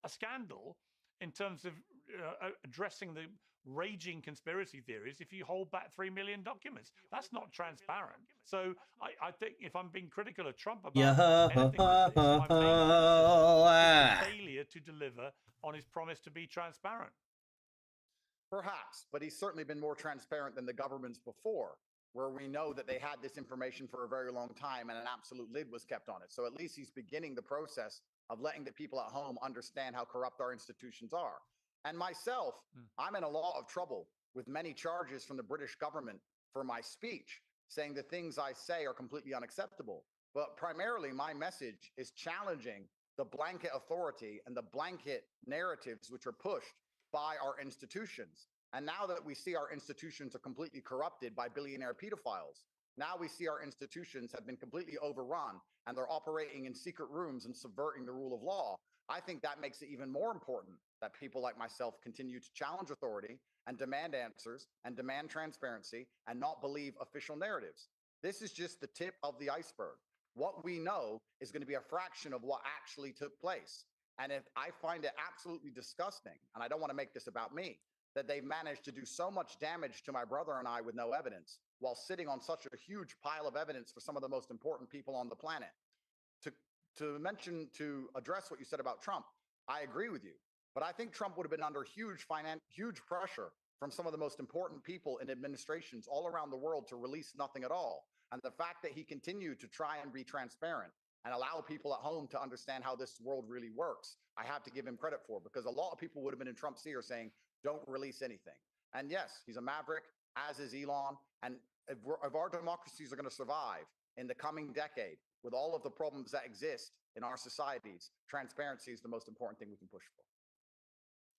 a scandal in terms of addressing the raging conspiracy theories if you hold back 3 million documents. That's not transparent. So I think if I'm being critical of Trump about anything with this, my main criticism is the failure to deliver on his promise to be transparent. Perhaps, but he's certainly been more transparent than the governments before, where we know that they had this information for a very long time and an absolute lid was kept on it. So at least he's beginning the process of letting the people at home understand how corrupt our institutions are. And myself, I'm in a lot of trouble with many charges from the British government for my speech, saying the things I say are completely unacceptable. But primarily, my message is challenging the blanket authority and the blanket narratives which are pushed by our institutions. And now that we see our institutions are completely corrupted by billionaire pedophiles, now we see our institutions have been completely overrun and they're operating in secret rooms and subverting the rule of law. I think that makes it even more important that people like myself continue to challenge authority and demand answers and demand transparency and not believe official narratives. This is just the tip of the iceberg. What we know is going to be a fraction of what actually took place. And if I find it absolutely disgusting, and I don't want to make this about me, that they've managed to do so much damage to my brother and I with no evidence, while sitting on such a huge pile of evidence for some of the most important people on the planet. To address what you said about Trump, I agree with you. But I think Trump would have been under huge pressure from some of the most important people in administrations all around the world to release nothing at all. And the fact that he continued to try and be transparent and allow people at home to understand how this world really works, I have to give him credit for, because a lot of people would have been in Trump's ear saying, don't release anything. And yes, he's a maverick, as is Elon. And if our democracies are going to survive in the coming decade, with all of the problems that exist in our societies, transparency is the most important thing we can push for.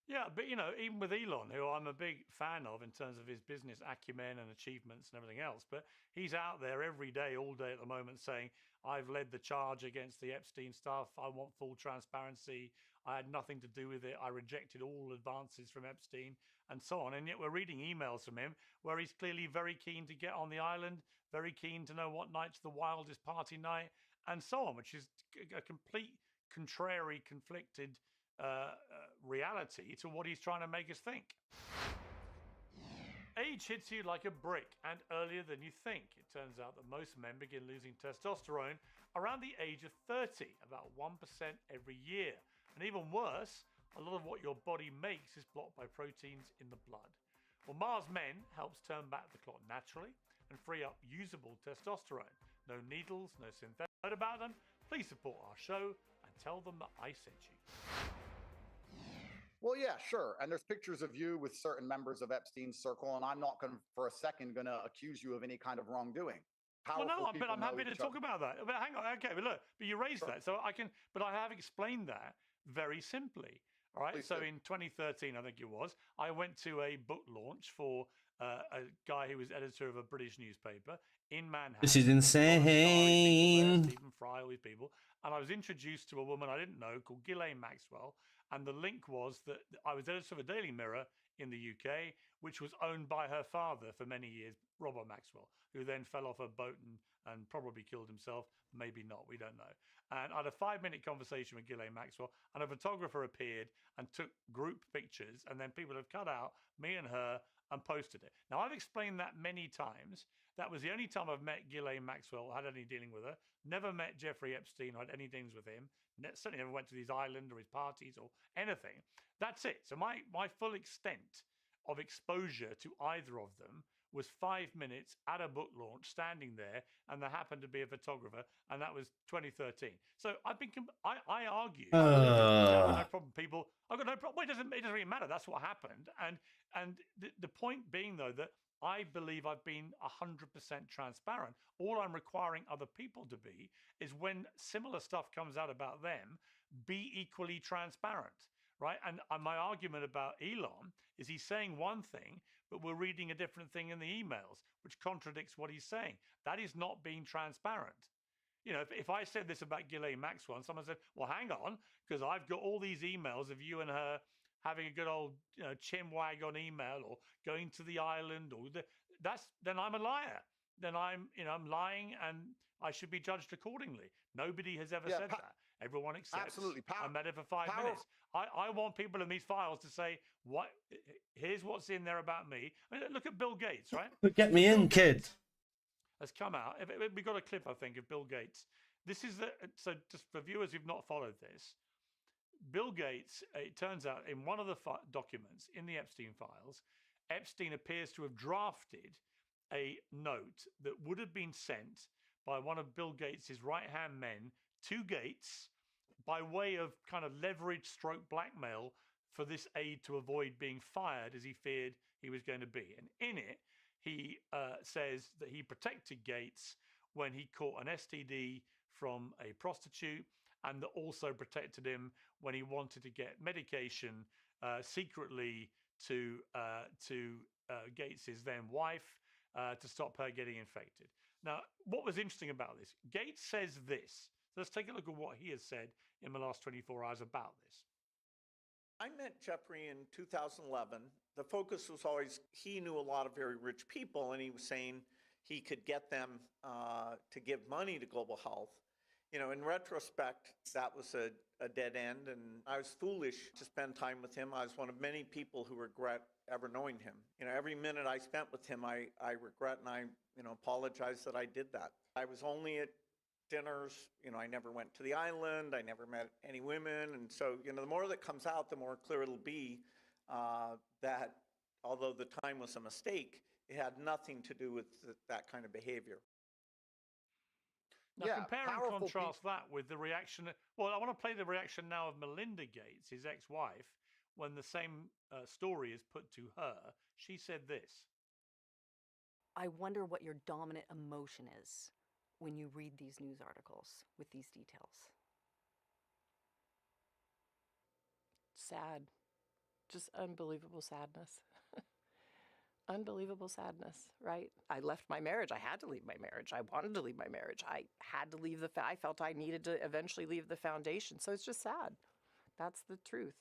Yeah, but even with Elon, who I'm a big fan of in terms of his business acumen and achievements and everything else, but he's out there every day, all day at the moment saying, I've led the charge against the Epstein stuff. I want full transparency. I had nothing to do with it. I rejected all advances from Epstein and so on. And yet we're reading emails from him where he's clearly very keen to get on the island, very keen to know what night's the wildest party night and so on, which is a complete contrary, conflicted reality to what he's trying to make us think. Age hits you like a brick and earlier than you think. It turns out that most men begin losing testosterone around the age of 30, about 1% every year. And even worse, a lot of what your body makes is blocked by proteins in the blood. Well, Mars Men helps turn back the clock naturally and free up usable testosterone. No needles, no synthetic. Heard about them? Please support our show and tell them that I sent you. Well, yeah, sure. And there's pictures of you with certain members of Epstein's circle, and I'm not going for a second going to accuse you of any kind of wrongdoing. Well, no, but I'm happy to talk about that. But hang on, okay, but look, but you raised that, so I can. But I have explained that very simply. All right. So in 2013, I think it was, I went to a book launch for a guy who was editor of a British newspaper in Manhattan. This is insane. Stephen Fry, all these people. And I was introduced to a woman I didn't know called Ghislaine Maxwell. And the link was that I was editor of a Daily Mirror in the UK, which was owned by her father for many years, Robert Maxwell, who then fell off a boat and probably killed himself. Maybe not, we don't know. And I had a 5-minute conversation with Ghislaine Maxwell, and a photographer appeared and took group pictures, and then people have cut out me and her and posted it. Now, I've explained that many times. That was the only time I've met Ghislaine Maxwell, had any dealing with her. Never met Jeffrey Epstein, had any dealings with him. Certainly never went to his island or his parties or anything. That's it. So my full extent of exposure to either of them was 5 minutes at a book launch, standing there, and there happened to be a photographer, and that was 2013. So I've been, I argue, I've got no problem. People, I've got no problem. Well, it doesn't really matter. That's what happened. And the point being, though, that I believe I've been 100% transparent. All I'm requiring other people to be is when similar stuff comes out about them, be equally transparent, right? And my argument about Elon is he's saying one thing, but we're reading a different thing in the emails, which contradicts what he's saying. That is not being transparent. You know, if I said this about Ghislaine Maxwell and someone said, well, hang on, because I've got all these emails of you and her having a good old chinwag on email or going to the island, or then I'm a liar. Then I'm lying, and I should be judged accordingly. Nobody has ever said that. Everyone accepts. Absolutely. I met her for 5 minutes. I want people in these files to say, here's what's in there about me. I mean, look at Bill Gates, right? Get me in, kid. Has come out. We got a clip, I think, of Bill Gates. This is so just for viewers who've not followed this, Bill Gates, it turns out in one of the documents in the Epstein files, Epstein appears to have drafted a note that would have been sent by one of Bill Gates's right-hand men to Gates by way of kind of leverage stroke blackmail for this aide to avoid being fired as he feared he was going to be. And in it, he says that he protected Gates when he caught an STD from a prostitute, and that also protected him when he wanted to get medication secretly to Gates's then wife to stop her getting infected. Now, what was interesting about this? Gates says this. So let's take a look at what he has said in the last 24 hours about this. I met Jeffrey in 2011. The focus was always he knew a lot of very rich people, and he was saying he could get them to give money to Global Health. You know, in retrospect, that was a dead end, and I was foolish to spend time with him. I was one of many people who regret ever knowing him. You know, every minute I spent with him, I regret, and I, apologize that I did that. I was only at dinners, I never went to the island, I never met any women, and so, the more that comes out, the more clear it'll be that although the time was a mistake, it had nothing to do with that kind of behavior. Now, compare and contrast that with the reaction. Well, I want to play the reaction now of Melinda Gates, his ex-wife, when the same story is put to her. She said this. I wonder what your dominant emotion is when you read these news articles with these details. Sad. Just unbelievable sadness. Unbelievable sadness, right? I left my marriage. I had to leave my marriage. I wanted to leave my marriage. I had to leave I felt I needed to eventually leave the foundation. So it's just sad. That's the truth.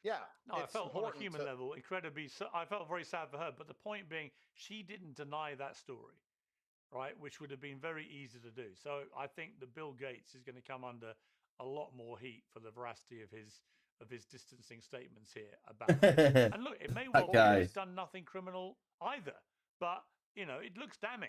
Yeah. No, I felt on a human level incredibly. I felt very sad for her. But the point being, she didn't deny that story, right? Which would have been very easy to do. So I think that Bill Gates is going to come under a lot more heat for the veracity of his distancing statements here about it. And look, it may well be he's done nothing criminal either, but it looks damning.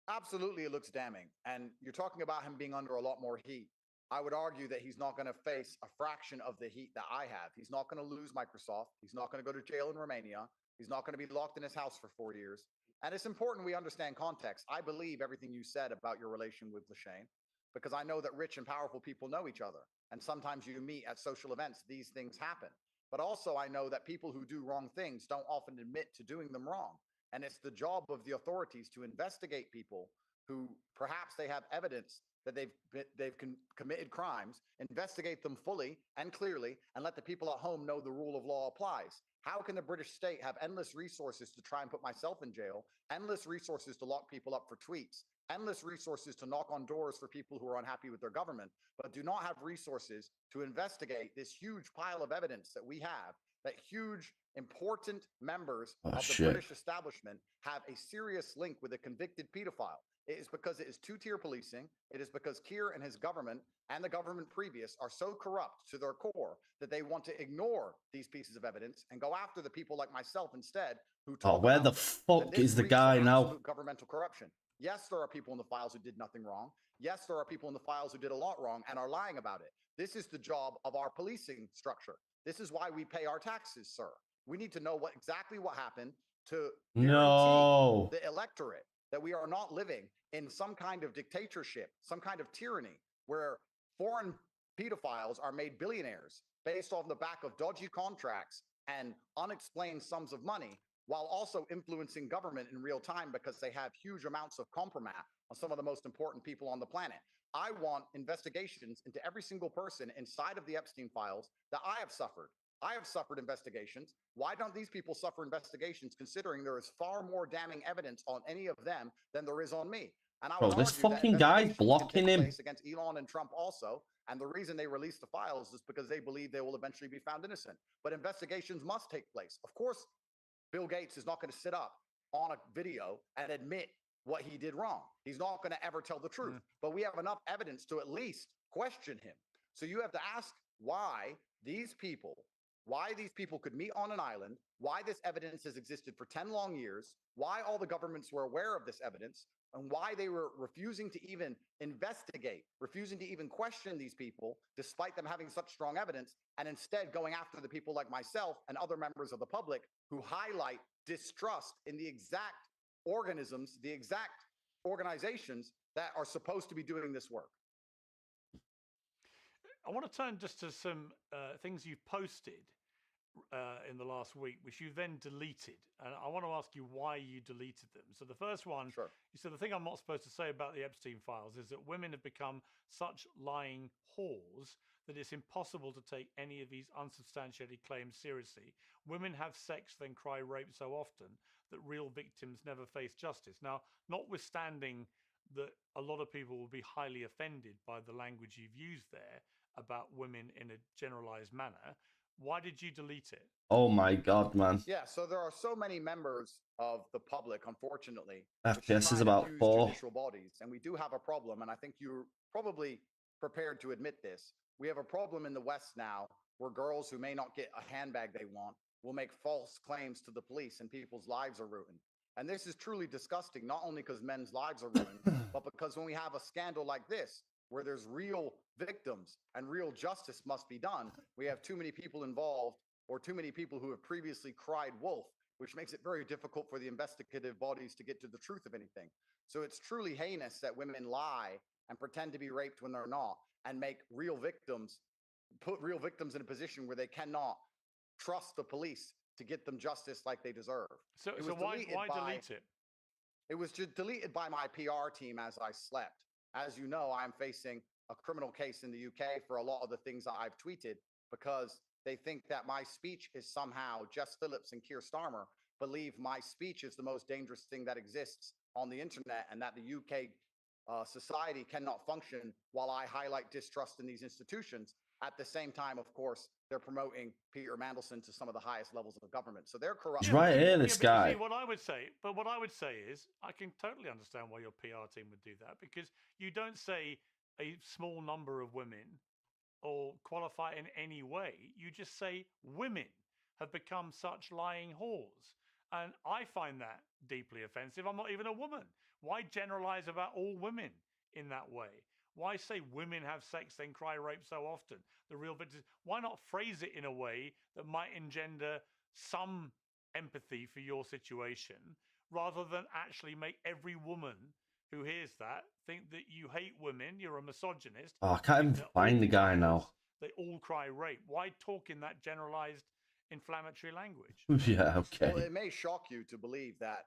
Absolutely, it looks damning. And you're talking about him being under a lot more heat. I would argue that he's not going to face a fraction of the heat that I have. He's not going to lose Microsoft. He's not going to go to jail in Romania. He's not going to be locked in his house for 4 years. And it's important we understand context. I believe everything you said about your relation with Lashane, because I know that rich and powerful people know each other. And sometimes you meet at social events, these things happen. But also I know that people who do wrong things don't often admit to doing them wrong. And it's the job of the authorities to investigate people who perhaps they have evidence that they've committed crimes, investigate them fully and clearly, and let the people at home know the rule of law applies. How can the British state have endless resources to try and put myself in jail, endless resources to lock people up for tweets, endless resources to knock on doors for people who are unhappy with their government, but do not have resources to investigate this huge pile of evidence that we have, that huge, important members of the British establishment have a serious link with a convicted pedophile? It is because it is two-tier policing. It is because Keir and his government and the government previous are so corrupt to their core that they want to ignore these pieces of evidence and go after the people like myself instead who talk where about the them. fuck is the guy now? Absolute governmental corruption. Yes, there are people in the files who did nothing wrong. Yes, there are people in the files who did a lot wrong and are lying about it. This is the job of our policing structure. This is why we pay our taxes, sir. We need to know exactly what happened to guarantee the electorate that we are not living in some kind of dictatorship, some kind of tyranny, where foreign pedophiles are made billionaires based off the back of dodgy contracts and unexplained sums of money, while also influencing government in real time because they have huge amounts of compromat on some of the most important people on the planet. I want investigations into every single person inside of the Epstein files that I have suffered. I have suffered investigations. Why don't these people suffer investigations, considering there is far more damning evidence on any of them than there is on me? And I would this argue fucking that guy's blocking him against Elon and Trump also. And the reason they released the files is because they believe they will eventually be found innocent. But investigations must take place. Of course, Bill Gates is not going to sit up on a video and admit what he did wrong. He's not going to ever tell the truth. But we have enough evidence to at least question him. So you have to ask why these people could meet on an island, why this evidence has existed for 10 long years, why all the governments were aware of this evidence, and why they were refusing to even investigate, refusing to even question these people, despite them having such strong evidence, and instead going after the people like myself and other members of the public who highlight distrust in the exact organisms, the exact organizations that are supposed to be doing this work. I want to turn just to some things you've posted in the last week, which you then deleted. And I want to ask you why you deleted them. So the first one, Sure. you said the thing I'm not supposed to say about the Epstein files is that women have become such lying whores that it's impossible to take any of these unsubstantiated claims seriously. Women have sex, then cry rape so often that real victims never face justice. Now, notwithstanding that a lot of people will be highly offended by the language you've used there about women in a generalized manner, why did you delete it? Oh my god, man. Yeah, so there are so many members of the public, unfortunately, which FPS is try and about accuse 4. judicial bodies, and we do have a problem, and I think you're probably prepared to admit this. We have a problem in the West now where girls who may not get a handbag they want will make false claims to the police and people's lives are ruined. And this is truly disgusting, not only because men's lives are ruined, but because when we have a scandal like this, where there's real victims and real justice must be done, we have too many people involved or too many people who have previously cried wolf, which makes it very difficult for the investigative bodies to get to the truth of anything. So it's truly heinous that women lie and pretend to be raped when they're not, and make real victims, put real victims in a position where they cannot trust the police to get them justice like they deserve. So why delete it? It was just deleted by my PR team as I slept. As you know, I'm facing a criminal case in the UK for a lot of the things that I've tweeted because they think that my speech is somehow, Jess Phillips and Keir Starmer believe my speech is the most dangerous thing that exists on the internet, and that the UK society cannot function while I highlight distrust in these institutions. At the same time, of course, they're promoting Peter Mandelson to some of the highest levels of government. So they're corrupt. He's right here, this but you guy. see, what I would say is, I can totally understand why your PR team would do that, because you don't say a small number of women or qualify in any way. You just say women have become such lying whores. And I find that deeply offensive. I'm not even a woman. Why generalize about all women in that way? Why say women have sex then cry rape so often? The real victims. Why not phrase it in a way that might engender some empathy for your situation, rather than actually make every woman who hears that think that you hate women, you're a misogynist. Oh, I can't think even that find all the guy criers, now. They all cry rape. Why talk in that generalized inflammatory language? Yeah, okay. Well, it may shock you to believe that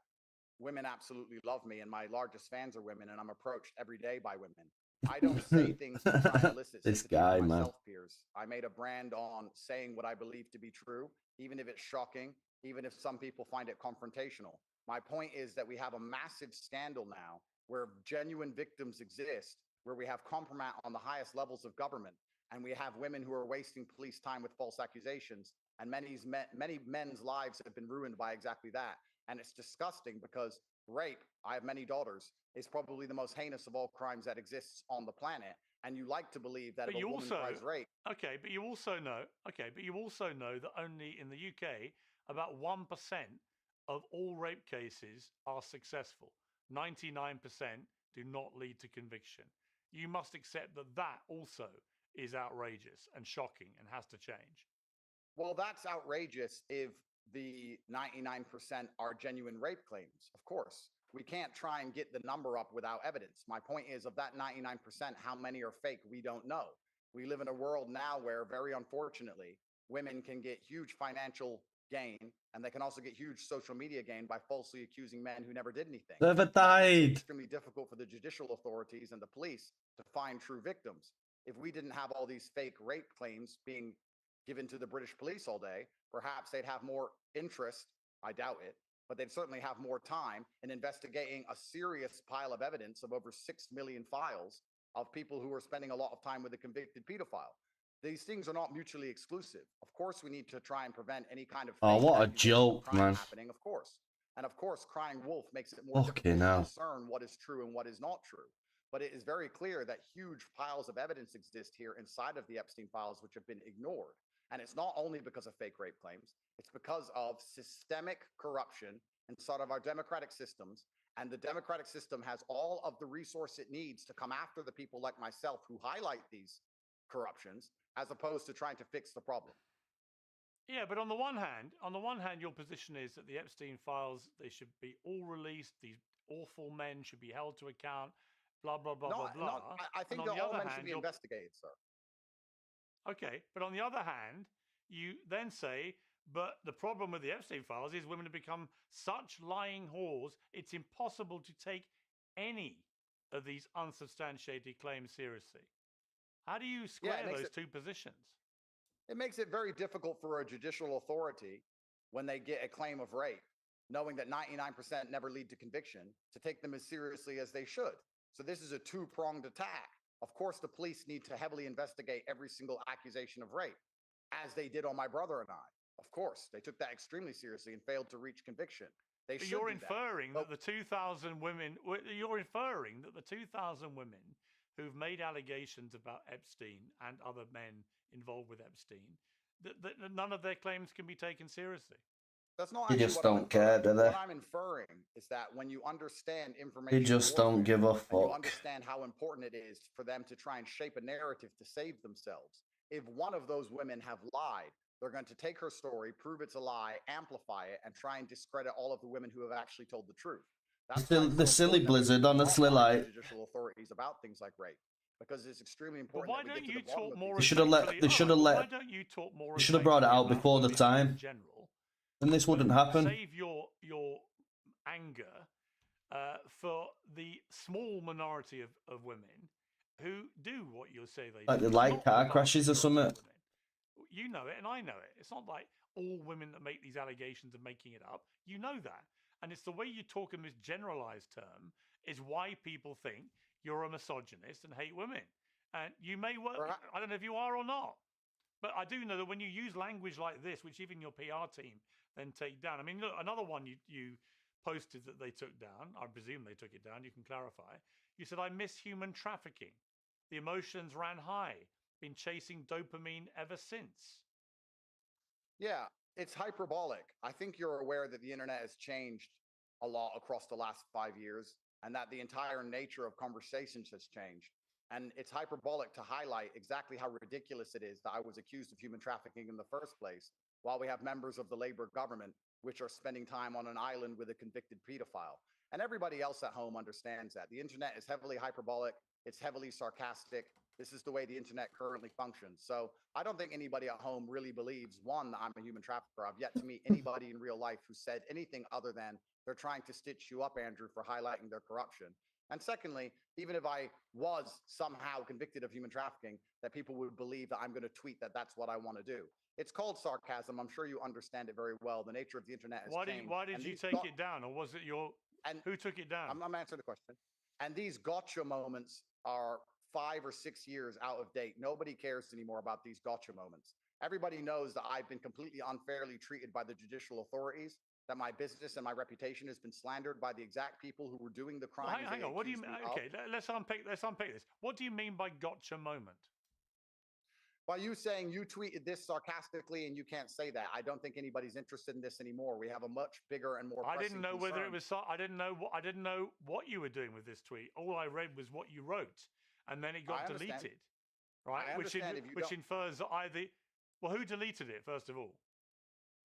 women absolutely love me, and my largest fans are women, and I'm approached every day by women. I don't say things to try and elicit This sympathy guy, from my man. self-peers. I made a brand on saying what I believe to be true, even if it's shocking, even if some people find it confrontational. My point is that we have a massive scandal now where genuine victims exist, where we have compromise on the highest levels of government, and we have women who are wasting police time with false accusations, and many men's lives have been ruined by exactly that. And it's disgusting because rape, I have many daughters, is probably the most heinous of all crimes that exists on the planet. And you like to believe that But if you a woman also, cries rape, but you also know that only in the UK, about 1% of all rape cases are successful. 99% do not lead to conviction. You must accept that that also is outrageous and shocking and has to change. well, that's outrageous if the 99% are genuine rape claims. Of course, we can't try and get the number up without evidence. My point is, of that 99%, how many are fake? We don't know. We live in a world now where, very unfortunately, women can get huge financial gain, and they can also get huge social media gain by falsely accusing men who never did anything. Never And that makes it died. extremely difficult for the judicial authorities and the police to find true victims. If we didn't have all these fake rape claims being given to the British police all day, perhaps they'd have more interest. I doubt it, but they'd certainly have more time in investigating a serious pile of evidence of over 6 million files of people who are spending a lot of time with a convicted pedophile. These things are not mutually exclusive. Of course, we need to try and prevent any kind of Oh, fake what a accusation of joke, crime man. happening, of course. And of course, crying wolf makes it more Okay, difficult now. to discern what is true and what is not true. but it is very clear that huge piles of evidence exist here inside of the Epstein files, which have been ignored. And it's not only because of fake rape claims, it's because of systemic corruption inside of our democratic systems. And the democratic system has all of the resource it needs to come after the people like myself who highlight these corruptions, as opposed to trying to fix the problem. Yeah, but on the one hand, your position is that the Epstein files, they should be all released. These awful men should be held to account. Blah blah blah blah blah. I think that all men should be investigated, sir. Okay, but on the other hand, you then say, but the problem with the Epstein files is women have become such lying whores, it's impossible to take any of these unsubstantiated claims seriously. How do you square those two positions? It makes it very difficult for a judicial authority when they get a claim of rape, knowing that 99% never lead to conviction, to take them as seriously as they should. So this is a two-pronged attack. Of course, the police need to heavily investigate every single accusation of rape, as they did on my brother and I. Of course, they took that extremely seriously and failed to reach conviction. They should You're do inferring that the 2,000 women. You're inferring that the 2,000 women who've made allegations about Epstein and other men involved with Epstein, that none of their claims can be taken seriously. That's not. You just don't care, do they? What I'm inferring is that when you understand information, You just don't give a fuck. You understand how important it is for them to try and shape a narrative to save themselves. If one of those women have lied, they're going to take her story, prove it's a lie, amplify it, and try and discredit all of the women who have actually told the truth. That's the silly blizzard, honestly, like judicial authorities about things like rape, because it's extremely important. But why don't you talk more? They should have let. They should have let. Why don't you talk more? They should have brought it out before the time. In general, then this wouldn't happen. Save your anger for the small minority of women who do what you say they do. Like car crashes or something. You know it, and I know it. It's not like all women that make these allegations are making it up. You know that, and it's the way you talk in this generalized term is why people think you're a misogynist and hate women. And you may work. I don't know if you are or not. But I do know that when you use language like this, which even your PR team then take down. I mean, look, another one you posted that they took down. I presume they took it down. You can clarify. You said, I miss human trafficking. The emotions ran high. Been chasing dopamine ever since. Yeah, it's hyperbolic. I think you're aware that the internet has changed a lot across the last 5 years and that the entire nature of conversations has changed. And it's hyperbolic to highlight exactly how ridiculous it is that I was accused of human trafficking in the first place, while we have members of the Labour government which are spending time on an island with a convicted pedophile. And everybody else at home understands that. The internet is heavily hyperbolic. It's heavily sarcastic. This is the way the internet currently functions. So I don't think anybody at home really believes, one, that I'm a human trafficker. I've yet to meet anybody in real life who said anything other than they're trying to stitch you up, Andrew, for highlighting their corruption. And secondly, even if I was somehow convicted of human trafficking, that people would believe that I'm going to tweet that that's what I want to do. It's called sarcasm. I'm sure you understand it very well. The nature of the internet has changed. Why did you take it down? Or was it who took it down? I'm answering the question. And these gotcha moments are 5 or 6 years out of date. Nobody cares anymore about these gotcha moments. Everybody knows that I've been completely unfairly treated by the judicial authorities, that my business and my reputation has been slandered by the exact people who were doing the crimes. Well, hang on. What do you mean? Okay, let's unpick this. What do you mean by gotcha moment? By you saying you tweeted this sarcastically and you can't say that. I don't think anybody's interested in this anymore. We have a much bigger and more. I didn't know whether it was. I didn't know what you were doing with this tweet. All I read was what you wrote, and then it got deleted. Right, which infers that either. Well, who deleted it first of all?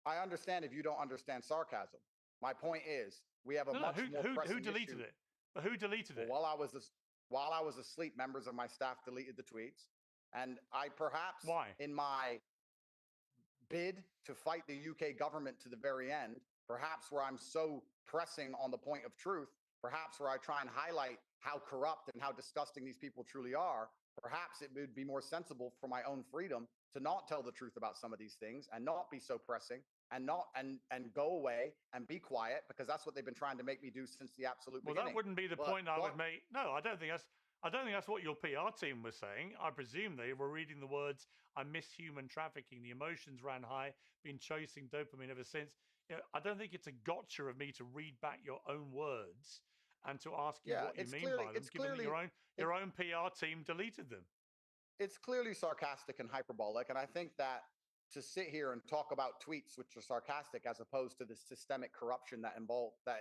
I understand if you don't understand sarcasm. My point is, we have a much more pressing who deleted issue. it? But who deleted it? While I was asleep, members of my staff deleted the tweets. And I perhaps, in my bid to fight the UK government to the very end, perhaps where I'm so pressing on the point of truth, perhaps where I try and highlight how corrupt and how disgusting these people truly are, perhaps it would be more sensible for my own freedom to not tell the truth about some of these things and not be so pressing and go away and be quiet, because that's what they've been trying to make me do since the absolute beginning. Well, that wouldn't be the point I would make. No, I don't think that's what your PR team was saying. I presume they were reading the words, I miss human trafficking. The emotions ran high, been chasing dopamine ever since. I don't think it's a gotcha of me to read back your own words and to ask you Yeah, what you it's mean clearly, by them, it's given that clearly, your own PR team deleted them. it's clearly sarcastic and hyperbolic. And I think that to sit here and talk about tweets which are sarcastic as opposed to the systemic corruption that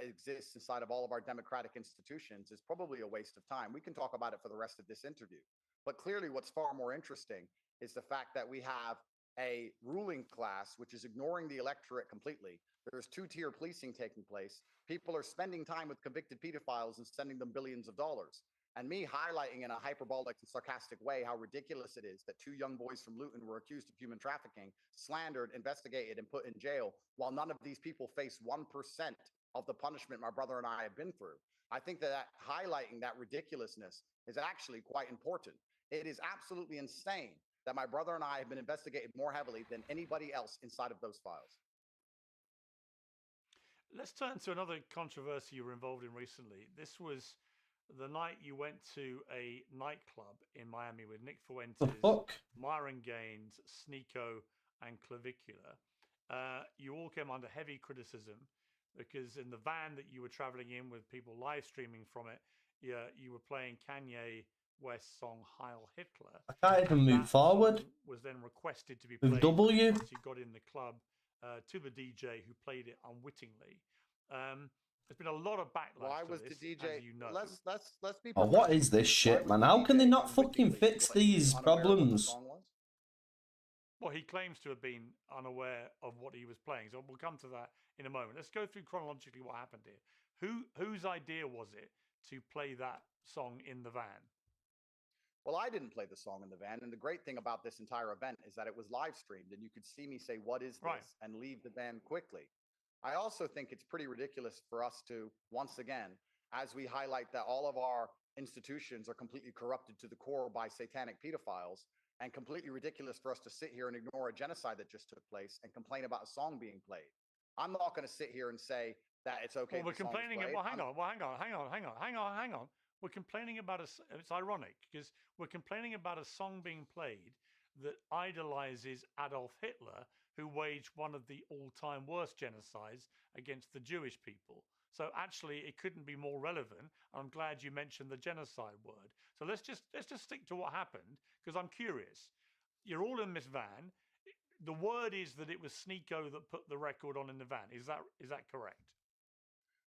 exists inside of all of our democratic institutions is probably a waste of time. We can talk about it for the rest of this interview. But clearly what's far more interesting is the fact that we have a ruling class which is ignoring the electorate completely. There's two-tier policing taking place. People are spending time with convicted pedophiles and sending them billions of dollars. And me highlighting in a hyperbolic and sarcastic way how ridiculous it is that two young boys from Luton were accused of human trafficking, slandered, investigated, and put in jail, while none of these people face 1% of the punishment my brother and I have been through. I think that highlighting that ridiculousness is actually quite important. It is absolutely insane that my brother and I have been investigated more heavily than anybody else inside of those files. Let's turn to another controversy you were involved in recently. This was the night you went to a nightclub in Miami with Nick The Fuentes, fuck? Myron Gaines, Sneeko, and Clavicula. You all came under heavy criticism because in the van that you were traveling in with people live streaming from it, you were playing Kanye West's song Heil Hitler. I can't even move That forward. song was then requested to be With played W? once you got in the club to the DJ who played it unwittingly. There's been a lot of backlash. Why to was this, the DJ? as you know. Let's be. Oh, what is this Why shit, was man? the How can they DJ not fucking unwittingly? fix What, he was these unaware of what the problems? song was? Well, he claims to have been unaware of what he was playing. So we'll come to that in a moment. Let's go through chronologically what happened here. Whose idea was it to play that song in the van? Well, I didn't play the song in the van. And the great thing about this entire event is that it was live streamed and you could see me say, "What is this?" Right. and leave the van quickly. I also think it's pretty ridiculous for us to, once again, as we highlight that all of our institutions are completely corrupted to the core by satanic pedophiles, and completely ridiculous for us to sit here and ignore a genocide that just took place and complain about a song being played. I'm not going to sit here and say that it's okay. Well, we're the song's complaining. played. Well, hang on. We're complaining about it's ironic because we're complaining about a song being played that idolizes Adolf Hitler, who waged one of the all-time worst genocides against the Jewish people. So actually, it couldn't be more relevant. I'm glad you mentioned the genocide word. So let's just stick to what happened because I'm curious. You're all in this van. The word is that it was Sneeko that put the record on in the van. Is that correct?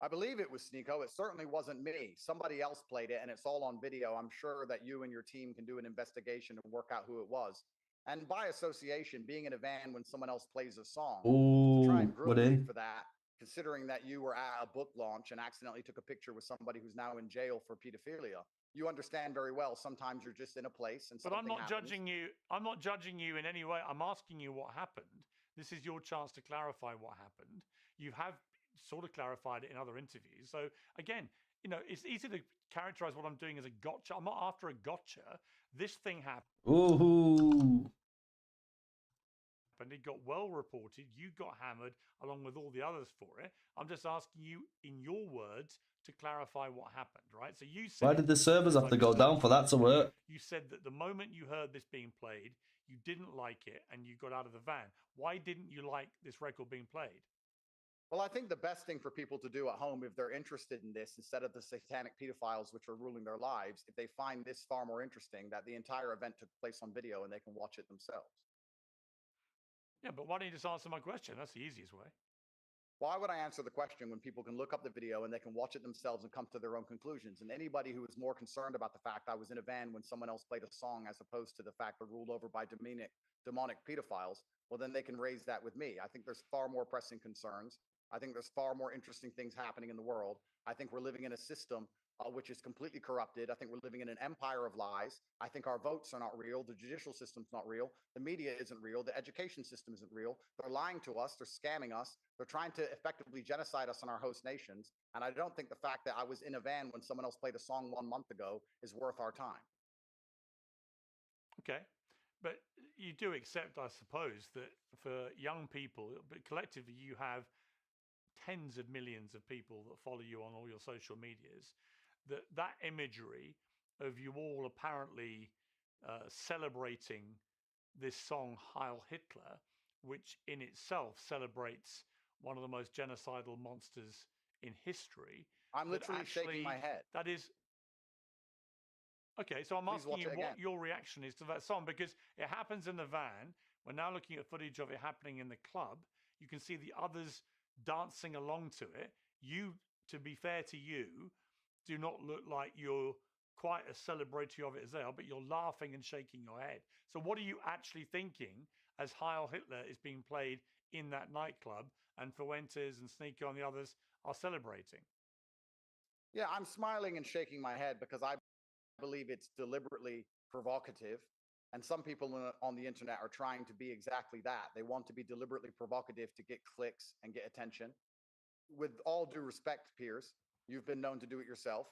I believe it was Sneeko. It certainly wasn't me. Somebody else played it, and it's all on video. I'm sure that you and your team can do an investigation and work out who it was. And by association, being in a van when someone else plays a song, to try Ooh, and we're grill me in. for that, considering that you were at a book launch and accidentally took a picture with somebody who's now in jail for pedophilia. You understand very well. Sometimes you're just in a place and But I'm something not happens. judging you. I'm not judging you in any way. I'm asking you what happened. This is your chance to clarify what happened. You have sort of clarified it in other interviews. So again, it's easy to characterize what I'm doing as a gotcha. I'm not after a gotcha. This thing happened. Ooh. It got well reported. You got hammered along with all the others for it. I'm just asking you, in your words, to clarify what happened, right? So you said. Why did the servers have to go down for that to work? You said that the moment you heard this being played, you didn't like it and you got out of the van. Why didn't you like this record being played? Well, I think the best thing for people to do at home, if they're interested in this, instead of the satanic pedophiles which are ruling their lives, if they find this far more interesting, that the entire event took place on video and they can watch it themselves. Yeah, but why don't you just answer my question? That's the easiest way. Why would I answer the question when people can look up the video and they can watch it themselves and come to their own conclusions? And anybody who is more concerned about the fact I was in a van when someone else played a song as opposed to the fact they're ruled over by demonic pedophiles, well, then they can raise that with me. I think there's far more pressing concerns. I think there's far more interesting things happening in the world. I think we're living in a system which is completely corrupted. I think we're living in an empire of lies. I think our votes are not real. The judicial system's not real. The media isn't real. The education system isn't real. They're lying to us. They're scamming us. They're trying to effectively genocide us in our host nations. And I don't think the fact that I was in a van when someone else played a song 1 month ago is worth our time. Okay. But you do accept, I suppose, that for young people, but collectively you have tens of millions of people that follow you on all your social medias, that imagery of you all apparently celebrating this song Heil Hitler, which in itself celebrates one of the most genocidal monsters in history. I'm that literally shaking my actually- head. That is okay. So I'm Please asking watch you it what again. your reaction is to that song, because it happens in the van. We're now looking at footage of it happening in the club. You can see the others dancing along to it. You, to be fair to you, do not look like you're quite as celebratory of it as they are, but you're laughing and shaking your head. So what are you actually thinking as Heil Hitler is being played in that nightclub and Fuentes and Sneaker and the others are celebrating? Yeah, I'm smiling and shaking my head because I believe it's deliberately provocative. And some people on the internet are trying to be exactly that. They want to be deliberately provocative to get clicks and get attention. With all due respect, Piers, you've been known to do it yourself.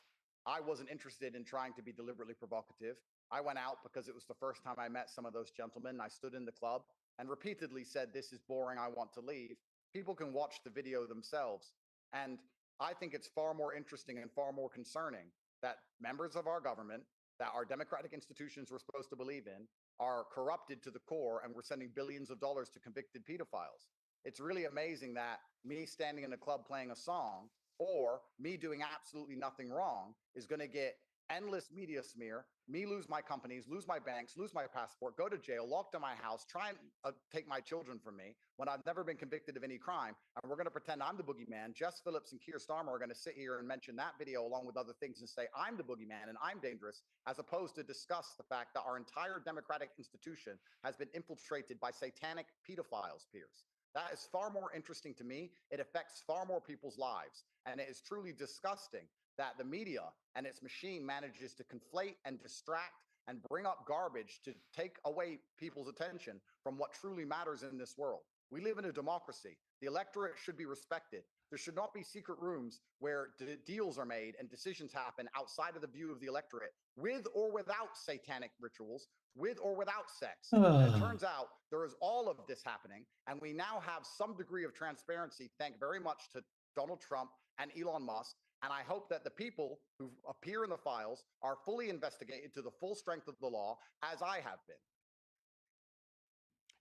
I wasn't interested in trying to be deliberately provocative. I went out because it was the first time I met some of those gentlemen. I stood in the club and repeatedly said, "This is boring. I want to leave." People can watch the video themselves. And I think it's far more interesting and far more concerning that members of our government, that our democratic institutions we're supposed to believe in, are corrupted to the core, and we're sending billions of dollars to convicted pedophiles. It's really amazing that me standing in a club playing a song or me doing absolutely nothing wrong is going to get endless media smear, me lose my companies, lose my banks, lose my passport, go to jail, locked in my house, try and take my children from me when I've never been convicted of any crime. And we're going to pretend I'm the boogeyman. Jess Phillips and Keir Starmer are going to sit here and mention that video along with other things and say, I'm the boogeyman and I'm dangerous, as opposed to discuss the fact that our entire democratic institution has been infiltrated by satanic pedophiles, Piers. That is far more interesting to me. It affects far more people's lives. And it is truly disgusting that the media and its machine manages to conflate and distract and bring up garbage to take away people's attention from what truly matters in this world. We live in a democracy. The electorate should be respected. There should not be secret rooms where deals are made and decisions happen outside of the view of the electorate, with or without satanic rituals, with or without sex. And it turns out there is all of this happening, and we now have some degree of transparency, thanks very much to Donald Trump and Elon Musk. And I hope that the people who appear in the files are fully investigated to the full strength of the law, as I have been.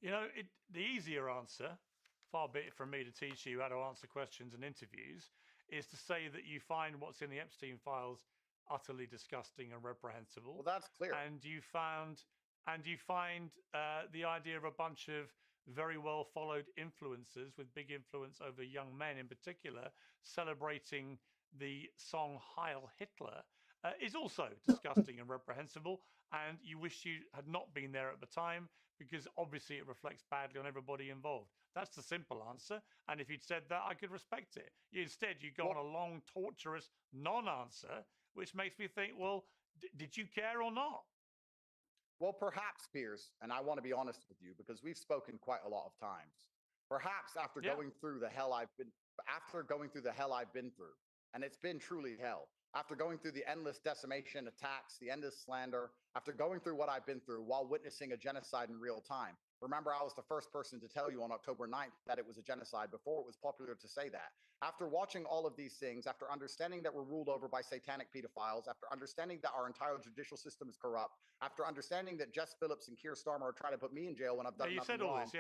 You know, the easier answer, far be it from me to teach you how to answer questions and interviews, is to say that you find what's in the Epstein files utterly disgusting and reprehensible. Well, that's clear. And you find the idea of a bunch of very well followed influencers with big influence over young men in particular celebrating the song Heil Hitler is also disgusting and reprehensible. And you wish you had not been there at the time, because obviously it reflects badly on everybody involved. That's the simple answer. And if you'd said that, I could respect it. Instead, you go on a long, torturous non-answer, which makes me think, well, did you care or not? Well, perhaps, Piers, and I want to be honest with you because we've spoken quite a lot of times. Perhaps after going through the hell I've been through, and it's been truly hell, after going through the endless decimation attacks, the endless slander, after going through what I've been through while witnessing a genocide in real time. Remember, I was the first person to tell you on October 9th that it was a genocide before it was popular to say that. After watching all of these things, after understanding that we're ruled over by satanic pedophiles, after understanding that our entire judicial system is corrupt, after understanding that Jess Phillips and Keir Starmer are trying to put me in jail when I've done nothing wrong,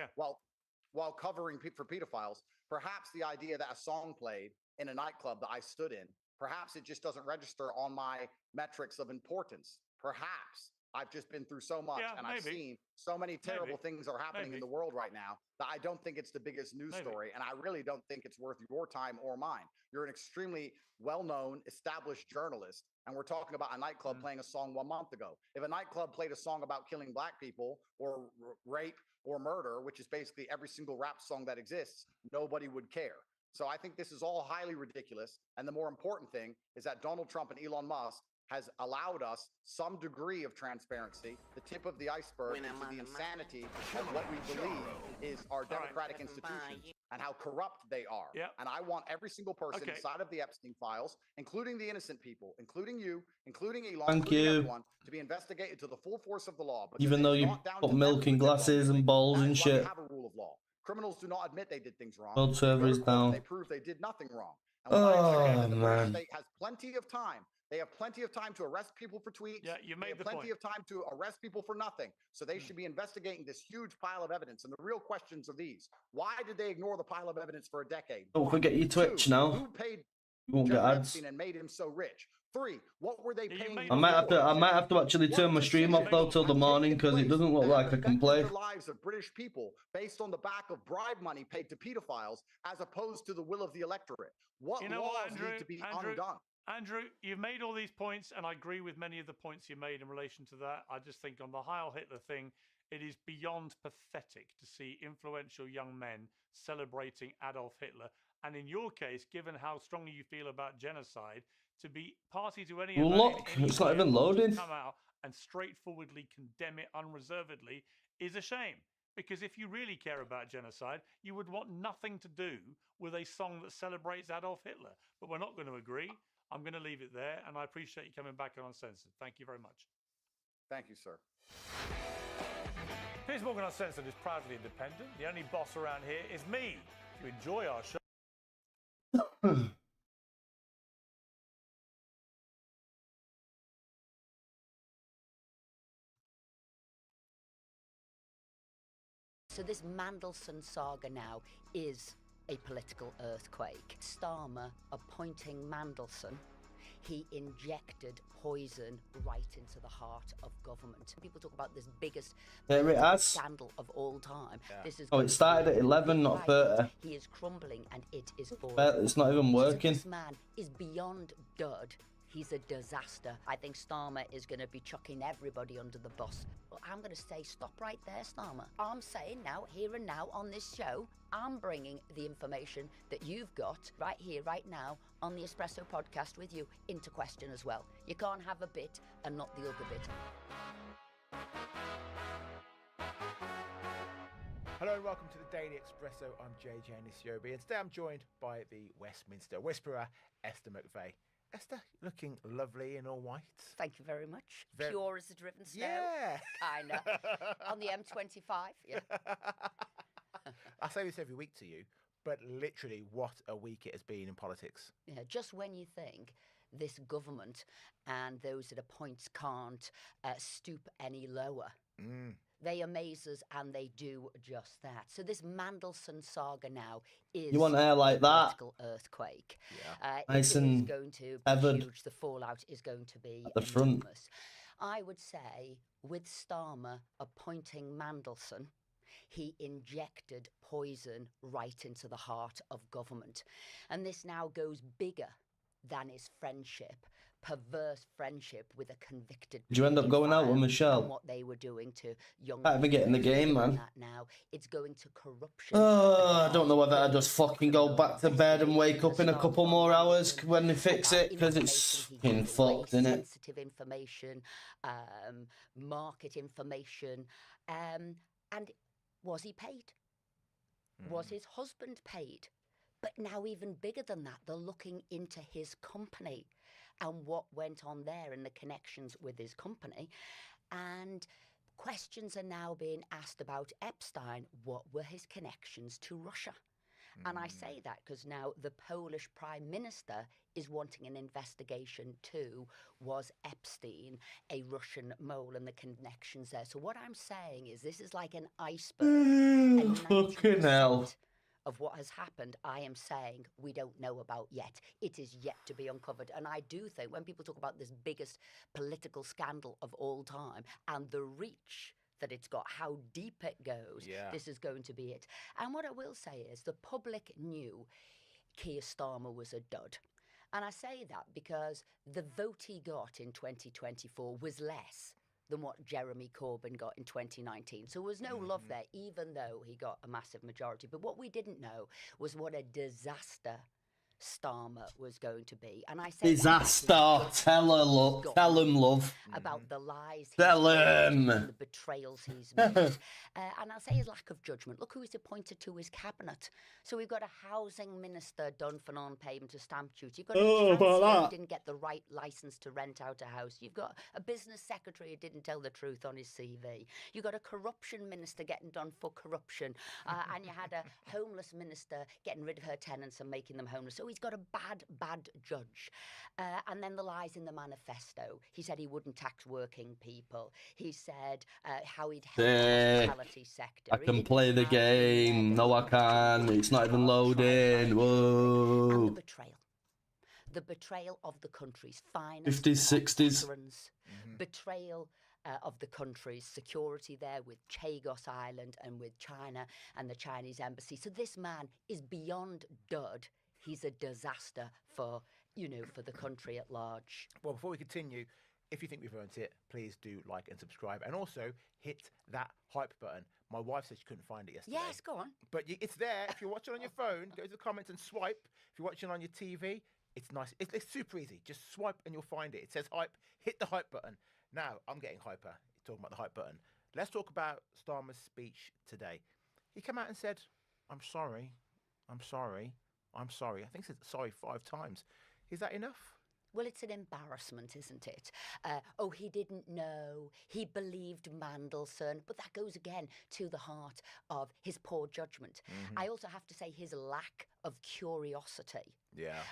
while covering for pedophiles, perhaps the idea that a song played in a nightclub that I stood in, perhaps it just doesn't register on my metrics of importance. Perhaps I've just been through so much and I've seen so many terrible things are happening in the world right now that I don't think it's the biggest news story. And I really don't think it's worth your time or mine. You're an extremely well-known, established journalist. And we're talking about a nightclub playing a song 1 month ago. If a nightclub played a song about killing black people or rape or murder, which is basically every single rap song that exists, nobody would care. So I think this is all highly ridiculous. And the more important thing is that Donald Trump and Elon Musk has allowed us some degree of transparency, the tip of the iceberg into the insanity of what we believe is our democratic institutions and how corrupt they are. And I want every single person inside of the Epstein files, including the innocent people, including you, including Elon, including everyone, to be investigated to the full force of the law. Even though you put milk in glasses and bowls and shit. We have a rule of law. Criminals do not admit they did things wrong. World server is down. They prove they did nothing wrong. And what I expect, the British state has plenty of time. They have plenty of time to arrest people for tweets. Yeah, you made the point. Plenty of time to arrest people for nothing. So they should be investigating this huge pile of evidence. And the real questions are these. Why did they ignore the pile of evidence for a decade? Don't forget your Twitch now. Who paid You won't get Jeffrey ads. Epstein and made him so rich? 3, what were they Yeah, you paying made you I might have to. for? I might have to actually turn my stream off though till the morning because it doesn't look like I can play. The lives of British people based on the back of bribe money paid to pedophiles, as opposed to the will of the electorate. What You know laws what, Andrew? need to be Andrew, undone? Andrew, you've made all these points, and I agree with many of the points you made in relation to that. I just think on the Heil Hitler thing, it is beyond pathetic to see influential young men celebrating Adolf Hitler. And in your case, given how strongly you feel about genocide, to be party to any of that Look, in any it's not way even and not to loading. come out and straightforwardly condemn it unreservedly is a shame. Because if you really care about genocide, you would want nothing to do with a song that celebrates Adolf Hitler. But we're not going to agree. I'm going to leave it there, and I appreciate you coming back on Uncensored. Thank you very much. Thank you, sir. Piers Morgan Uncensored is proudly independent. The only boss around here is me. If you enjoy our show, So this Mandelson saga now is a political earthquake. Starmer appointing Mandelson, he injected poison right into the heart of government. People talk about this biggest There it has. scandal of all time. Yeah. This is Oh, it started at 11, not 30. He is crumbling and it is falling. But it's not even So working. this man is beyond dud. He's a disaster. I think Starmer is going to be chucking everybody under the bus. Well, I'm going to say stop right there, Starmer. I'm saying now, here and now on this show, I'm bringing the information that you've got right here, right now, on the Espresso podcast with you into question as well. You can't have a bit and not the other bit. Hello and welcome to the Daily Espresso. I'm JJ Nisiobi, and today I'm joined by the Westminster Whisperer, Esther McVeigh. Esther, looking lovely in all white. Thank you very much. Very- Pure as the driven snow. Yeah. Kinda. On the M25. Yeah. I say this every week to you, but literally what a week it has been in politics. Yeah, just when you think this government and those that appoint can't stoop any lower, they amaze us and they do just that. So this Mandelson saga now is You want hair like a that? political earthquake. Yeah. Nice It is and going to be feathered huge. The fallout is going to be at the front. enormous. I would say with Starmer appointing Mandelson, he injected poison right into the heart of government. And this now goes bigger than his friendship, perverse friendship with a convicted. Did you end up going out with paedophile Michelle? and what they were doing to young Can't even get in the girls. game, man. That now it's going to corruption. Oh, I don't know whether I just fucking go back to bed and wake up in a couple more hours when they fix it, because it's fucking fucked, isn't it? Sensitive information, market information, and was he paid? Was his husband paid? But now even bigger than that, they're looking into his company and what went on there and the connections with his company. And questions are now being asked about Epstein. What were his connections to Russia? And I say that because now the Polish Prime Minister is wanting an investigation too. Was Epstein a Russian mole and the connections there? So what I'm saying is this is like an iceberg. And Fucking hell. 90% of what has happened, I am saying we don't know about yet. It is yet to be uncovered. And I do think when people talk about this biggest political scandal of all time and the reach that it's got, how deep it goes, this is going to be it. And what I will say is the public knew Keir Starmer was a dud. And I say that because the vote he got in 2024 was less than what Jeremy Corbyn got in 2019. So there was no love there, even though he got a massive majority. But what we didn't know was what a disaster Starmer was going to be. And I say Disaster. Tell her, love. Tell him, love. about the lies Tell he's told him. and the betrayals he's made. And I'll say his lack of judgment. Look who he's appointed to his cabinet. So we've got a housing minister done for non-payment of stamp duty. You've got a chancellor who didn't get the right licence to rent out a house. You've got a business secretary who didn't tell the truth on his CV. You've got a corruption minister getting done for corruption. And you had a homeless minister getting rid of her tenants and making them homeless. So he's got a bad judge. And then the lies in the manifesto. He said he wouldn't tax working people. He said how he'd help the hospitality sector. I can play the game. No, I can't. It's not even loading. And Whoa. the betrayal. the betrayal of the country's finest 50s, 60s. veterans, betrayal of the country's security there with Chagos Island and with China and the Chinese embassy. So this man is beyond dud. He's a disaster for, for the country at large. Well, before we continue, if you think we've earned it, please do like and subscribe. And also hit that hype button. My wife said she couldn't find it yesterday. Yes, go on. But it's there. If you're watching on your phone, go to the comments and swipe. If you're watching on your TV, it's nice. It's super easy. Just swipe and you'll find it. It says hype. Hit the hype button. Now, I'm getting hyper. Talking about the hype button. Let's talk about Starmer's speech today. He came out and said, I'm sorry. I'm sorry. I'm sorry. I think he said sorry 5 times. Is that enough? Well, it's an embarrassment, isn't it? He didn't know. He believed Mandelson. But that goes again to the heart of his poor judgment. I also have to say his lack of curiosity. Yeah.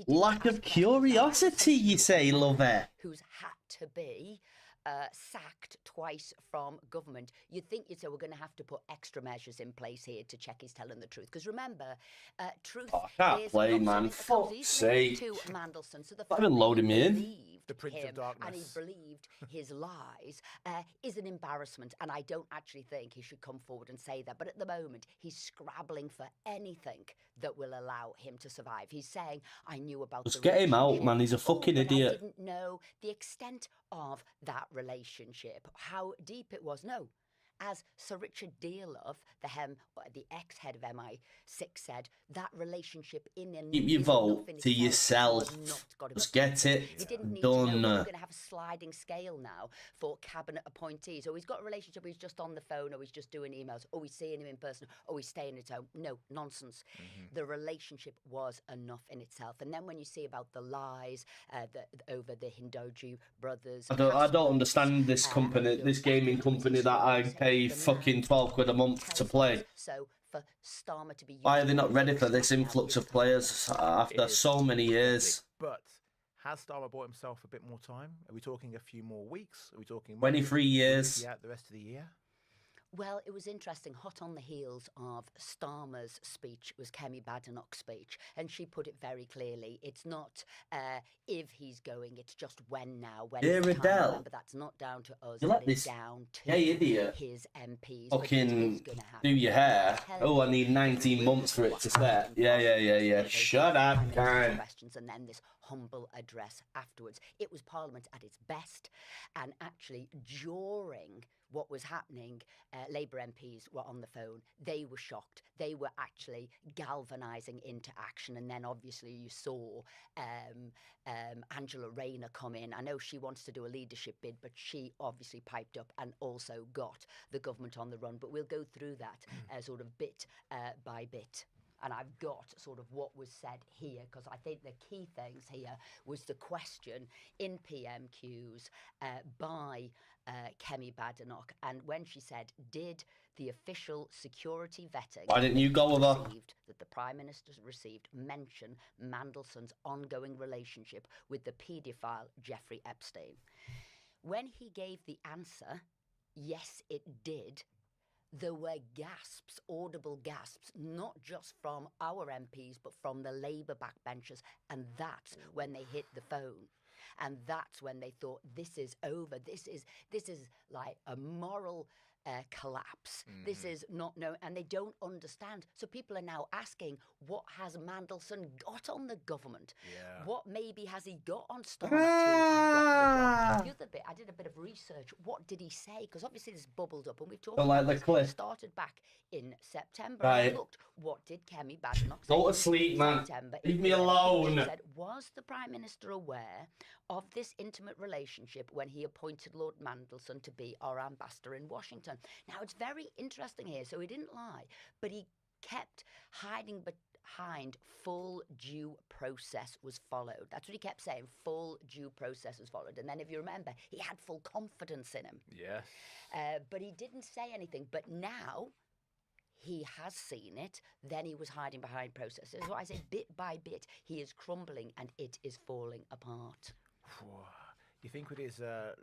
Lack of curiosity, you say, lover. Who's had to be sacked twice from government. You'd think you'd say we're going to have to put extra measures in place here to check he's telling the truth. Because remember, truth I can't is play, not man. something that comes Fuck's easily sake. to Mandelson. So the Not fact even that loading he me in. believed The Prince of him Darkness. and he believed his lies is an embarrassment. And I don't actually think he should come forward and say that. But at the moment, he's scrabbling for anything that will allow him to survive. He's saying, I knew about Just the get him out, relationship. man. He's a fucking but idiot. I didn't know the extent of that relationship, how deep it was. No. As Sir Richard Dearlove, the ex-head of MI6, said, that relationship in and Keep your is vote enough in to itself. yourself. It was not got to Just be get it He didn't need done. to know. We're going to have a sliding scale now for cabinet appointees. Oh, he's got a relationship. He's just on the phone. Or he's just doing emails. Oh, he's seeing him in person. Oh, he's staying at home. No, nonsense. The relationship was enough in itself. And then when you see about the lies over the Hindoju brothers, I don't passport, understand this company, this gaming company that I pay fucking 12 quid a month to play. So for Starmer to be Why are they not ready for this influx of players after so many years? But has Starmer bought himself a bit more time? Are we talking a few more weeks? Are we talking 23 years. Yeah, the rest of the year? Well, it was interesting. Hot on the heels of Starmer's speech was Kemi Badenoch's speech, and she put it very clearly. It's not if he's going; it's just when now. When Yeah, it's time. Adele. Remember, that's not down to us. You let That is this down to gay idiot his MPs. But it fucking is gonna do happen. your hair. Tell Oh, I you, need 19 months for it to set. Yeah. Shut up, Prime Minister's Karen. questions and then this humble address afterwards. It was Parliament at its best, and actually during what was happening, Labour MPs were on the phone. They were shocked. They were actually galvanising into action. And then obviously you saw Angela Rayner come in. I know she wants to do a leadership bid, but she obviously piped up and also got the government on the run. But we'll go through that sort of bit by bit. And I've got sort of what was said here, because I think the key things here was the question in PMQs by Kemi Badenoch. And when she said, did the official security vetting Why didn't you go with her? that the Prime Minister received mention Mandelson's ongoing relationship with the paedophile Jeffrey Epstein? When he gave the answer, yes, it did, there were gasps, audible gasps, not just from our MPs, but from the Labour backbenchers. And that's when they hit the phone. And that's when they thought, this is over. This is like a moral collapse. This is not known, and they don't understand. So people are now asking, what has Mandelson got on the government? Yeah. What maybe has he got on Starmer to have got the job? The other bit, I did a bit of research. What did he say? Because obviously this bubbled up, and we've talked Don't like about the this. clip. It started back in September. Right. And I looked, what did Kemi Badenoch say? Go to sleep, man. September, Leave me he alone. said, was the Prime Minister aware of this intimate relationship when he appointed Lord Mandelson to be our ambassador in Washington? Now, it's very interesting here. So he didn't lie, but he kept hiding behind full due process was followed. That's what he kept saying, full due process was followed. And then if you remember, he had full confidence in him. Yes. But he didn't say anything. But now he has seen it. Then he was hiding behind processes. So I say bit by bit, he is crumbling and it is falling apart. You think with his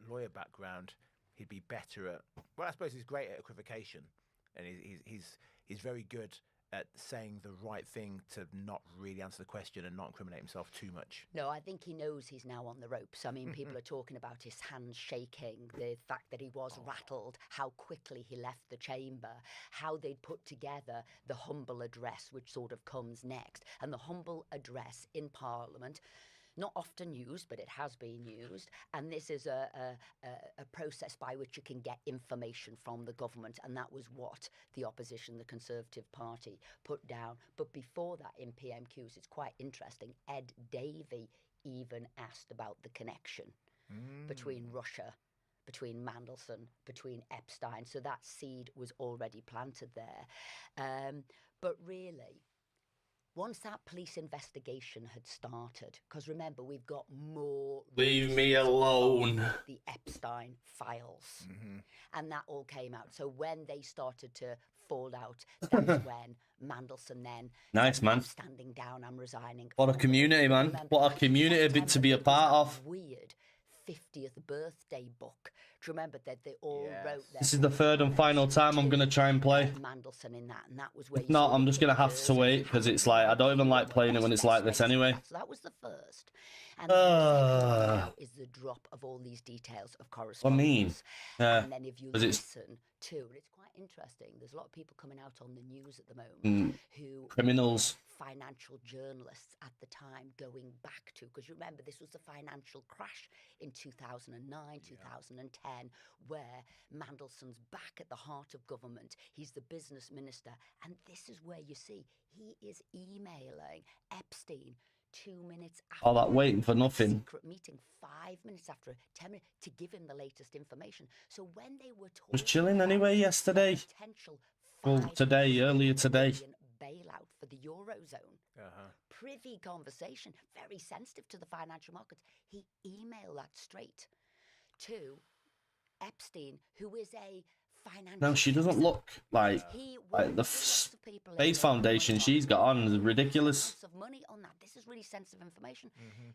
lawyer background, he'd be better at? Well, I suppose he's great at equivocation, and he's very good at saying the right thing to not really answer the question and not incriminate himself too much? No, I think he knows he's now on the ropes. I mean, people are talking about his hands shaking, the fact that he was rattled, how quickly he left the chamber, how they'd put together the humble address, which sort of comes next. And the humble address in Parliament, not often used, but it has been used. And this is a process by which you can get information from the government. And that was what the opposition, the Conservative Party, put down. But before that, in PMQs, it's quite interesting. Ed Davey even asked about the connection between Russia, between Mandelson, between Epstein. So that seed was already planted there. But really, once that police investigation had started, because remember, we've got more. Leave me alone. The Epstein files. And that all came out. So when they started to fall out, that's when Mandelson then. Nice, man. I'm standing down, I'm resigning. What a community, man. Remember, What a community bit to be a part of. Weird 50th birthday book. Do you remember that they all wrote their This is the third and final time I'm going to try and play. Mandelson in that, and that was where If not, I'm just going to have to wait, because it's like, I don't even like playing it when it's like this anyway. So that was the first. And the second now is the drop of all these details of correspondence. And then if you listen to, and it's quite interesting, there's a lot of people coming out on the news at the moment who criminals, financial journalists at the time going back to, because you remember this was the financial crash in 2009, 2010, where Mandelson's back at the heart of government. He's the business minister. And this is where you see he is emailing Epstein 2 minutes after. all that waiting for nothing. Secret meeting 5 minutes after, 10 minutes to give him the latest information. So when they were talking, Was chilling anyway yesterday. Potential Well, today, earlier today. Bailout for the Eurozone. Privy conversation, very sensitive to the financial markets. He emailed that straight to Epstein, who is a financial. No, she doesn't look like the face foundation she's got on is ridiculous. Lots of money on that. This is really sensitive information.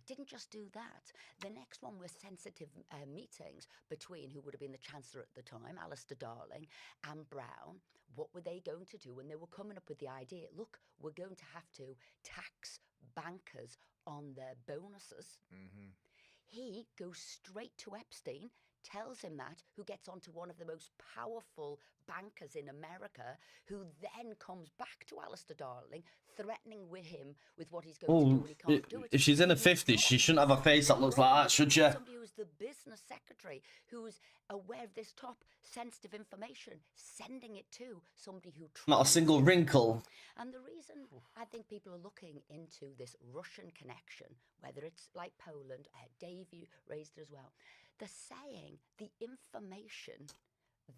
Didn't just do that. The next one was sensitive meetings between who would have been the Chancellor at the time, Alistair Darling, and Brown. What were they going to do when they were coming up with the idea? Look, we're going to have to tax bankers on their bonuses. He goes straight to Epstein, tells him that, who gets onto one of the most powerful bankers in America, who then comes back to Alistair Darling, threatening with him with what he's going to do when he can't do it. If she's in her 50s, she shouldn't have a face that looks like that, should she? Somebody who's the business secretary, who's aware of this top sensitive information, sending it to somebody who... Not a single wrinkle. And the reason I think people are looking into this Russian connection, whether it's like Poland, Dave, you raised it as well, they're saying the information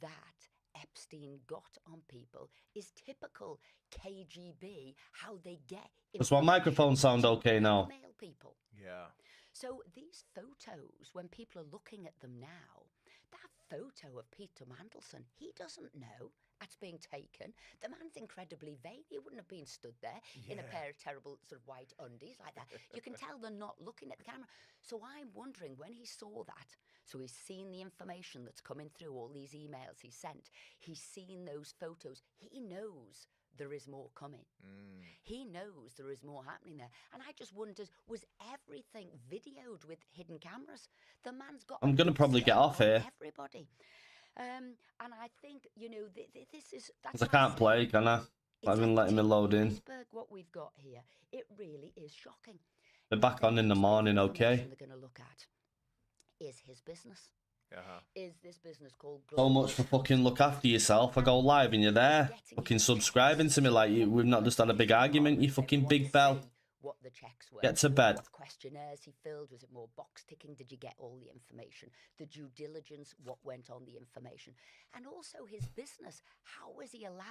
that Epstein got on people is typical KGB, how they get... Does my microphone sound okay now? Mail people. Yeah. So these photos, when people are looking at them now, that photo of Peter Mandelson, he doesn't know that's being taken. The man's incredibly vain. He wouldn't have been stood there in a pair of terrible sort of white undies like that. You can tell they're not looking at the camera. So I'm wondering, when he saw that, so he's seen the information that's coming through, all these emails he sent, he's seen those photos, he knows there is more coming. He knows there is more happening there. And I just wondered, was everything videoed with hidden cameras? The man's got... I'm going to probably get off here. Everybody. And I think, you know, this is... Because I can't play, can I? Not even letting me load in. What we've got here, it really is shocking. They're back on in the morning, okay? They're going to look at is his business. Is this business called... So much for fucking look after yourself. I go live and you're there. Fucking subscribing to me like we've not just had a big argument, you fucking big bell. What the checks were. Get to bed. What questionnaires he filled. Was it more box ticking? Did you get all the information? The due diligence, what went on the information? And also his business. How was he allowed